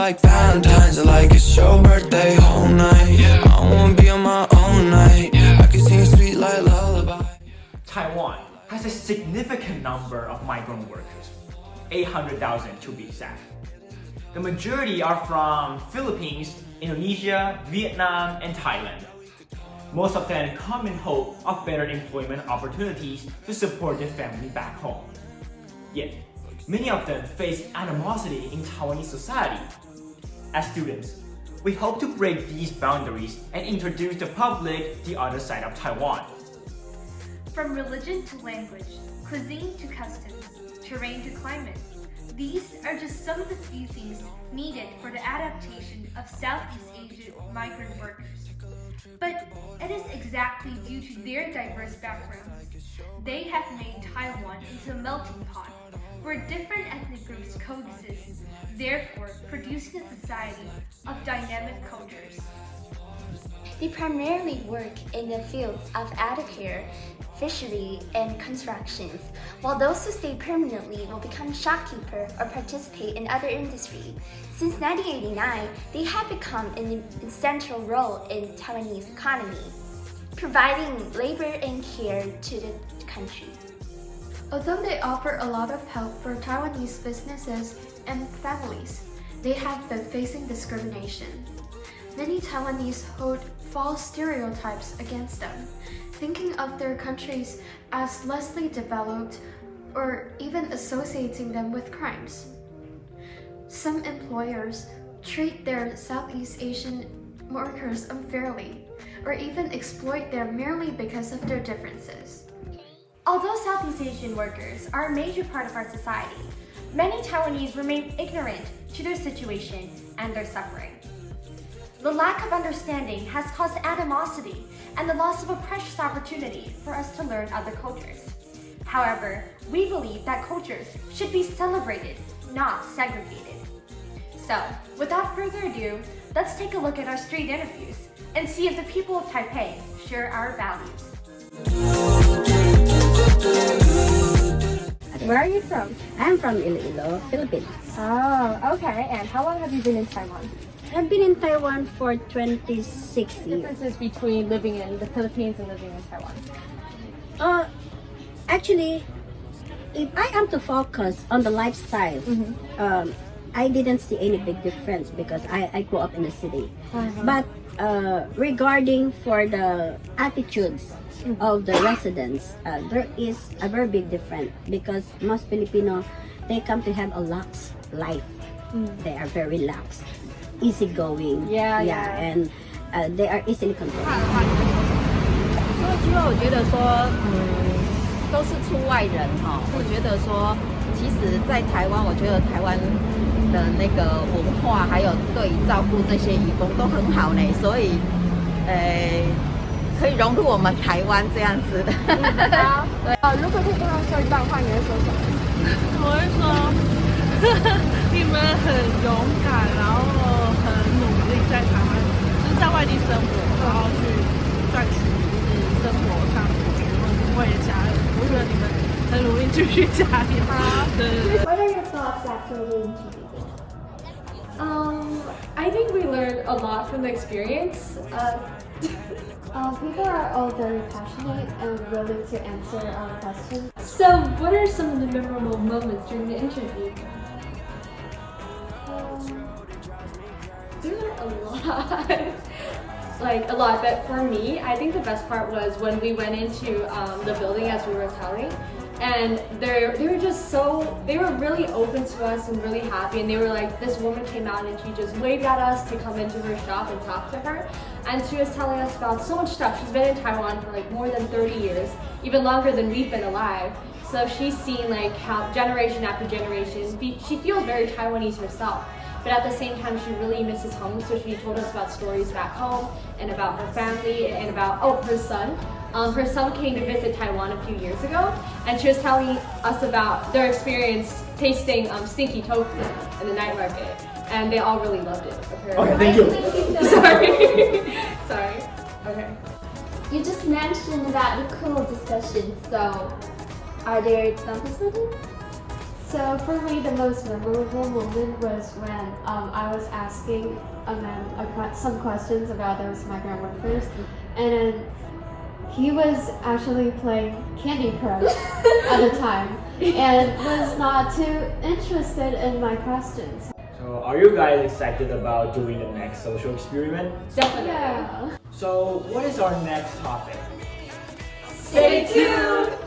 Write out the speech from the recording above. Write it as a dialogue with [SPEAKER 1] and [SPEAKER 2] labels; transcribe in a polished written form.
[SPEAKER 1] like Valentine's, like it's your birthday whole night. I wanna be on my own night. I can sing sweet like lullaby.
[SPEAKER 2] Taiwan has a significant number of migrant workers, 800,000 to be exact. The majority are from Philippines, Indonesia, Vietnam, and Thailand. Most of them come in hope of better employment opportunities to support their family back home. Yet, many of them face animosity in Taiwanese society. As students, we hope to break these boundaries and introduce the public the other side of Taiwan.
[SPEAKER 3] From religion to language, cuisine to customs, terrain to climate, these are just some of the few things needed for the adaptation of Southeast Asian migrant workers. But it is exactly due to their diverse backgrounds. They have made Taiwan into a melting pot where different ethnic groups coexist, therefore producing a society of dynamic cultures.
[SPEAKER 4] They primarily work in the fields of agriculture, fishery, and constructions, while those who stay permanently will become shopkeeper or participate in other industry. Since 1989, they have become an essential role in Taiwanese economy, providing labor and care to the country.
[SPEAKER 5] Although they offer a lot of help for Taiwanese businesses and families, they have been facing discrimination. Many Taiwanese hold false stereotypes against them, thinking of their countries as lessly developed or even associating them with crimes. Some employers treat their Southeast Asian workers unfairly or even exploit them merely because of their differences.
[SPEAKER 6] Although Southeast Asian workers are a major part of our society, many Taiwanese remain ignorant to their situation and their suffering. The lack of understanding has caused animosity and the loss of a precious opportunity for us to learn other cultures. However, we believe that cultures should be celebrated, not segregated. So, without further ado, let's take a look at our street interviews and see if the people of Taipei share our values.
[SPEAKER 7] Where are you from?
[SPEAKER 8] I'm from Iloilo, Philippines.
[SPEAKER 7] Oh, okay. And how long have you been in Taiwan?
[SPEAKER 8] I've been in Taiwan for 26 years.
[SPEAKER 7] Differences between living in the Philippines and living in Taiwan?
[SPEAKER 8] Actually, if I am to focus on the lifestyle, I didn't see any big difference because I grew up in the city. But regarding for the attitudes of the residents, there is a very big difference because most Filipino, they come to have a lax life. They are very lax, easygoing, and they are easily controlled.
[SPEAKER 9] 说句话，我觉得说，都是出外人哈。我觉得说，其实，在台湾，我觉得台湾的那个文化，还有对照顾这些移工都很好呢，所以，可以融入我们台湾这样子。
[SPEAKER 7] 好，对。如果可以跟他说一段话，你会说什么？
[SPEAKER 10] 我会说，你们很勇敢，然后很努力在台湾，就是在外地生活，然后去赚取生活上的学问，为了家人。我觉得你们很努力，继续加油。对。
[SPEAKER 5] What are your thoughts after leaving TV? I think we learned a lot from the experience. People are all very passionate and willing to answer our questions. So, what are some of the memorable moments during the interview? There are a lot. Like a lot, but for me, I think the best part was when we went into the building as we were telling, and they were just they were really open to us and really happy, and they were like, this woman came out and she just waved at us to come into her shop and talk to her, and she was telling us about so much stuff. She's been in Taiwan for like more than 30 years, even longer than we've been alive, so she's seen like how generation after generation, she feels very Taiwanese herself. But at the same time, she really misses home, so she told us about stories back home and about her family and about, her son. Her son came to visit Taiwan a few years ago, and she was telling us about their experience tasting stinky tofu in the night market, and they all really loved it.
[SPEAKER 2] Okay, thank you.
[SPEAKER 5] Sorry. Okay.
[SPEAKER 4] You just mentioned about the cool discussion, so are there examples for them?
[SPEAKER 5] So for me, the most memorable moment was when I was asking a man some questions about those migrant workers, and then he was actually playing Candy Crush at the time and was not too interested in my questions.
[SPEAKER 2] So are you guys excited about doing the next social experiment?
[SPEAKER 5] Definitely. Yeah.
[SPEAKER 2] So what is our next topic?
[SPEAKER 5] Stay tuned!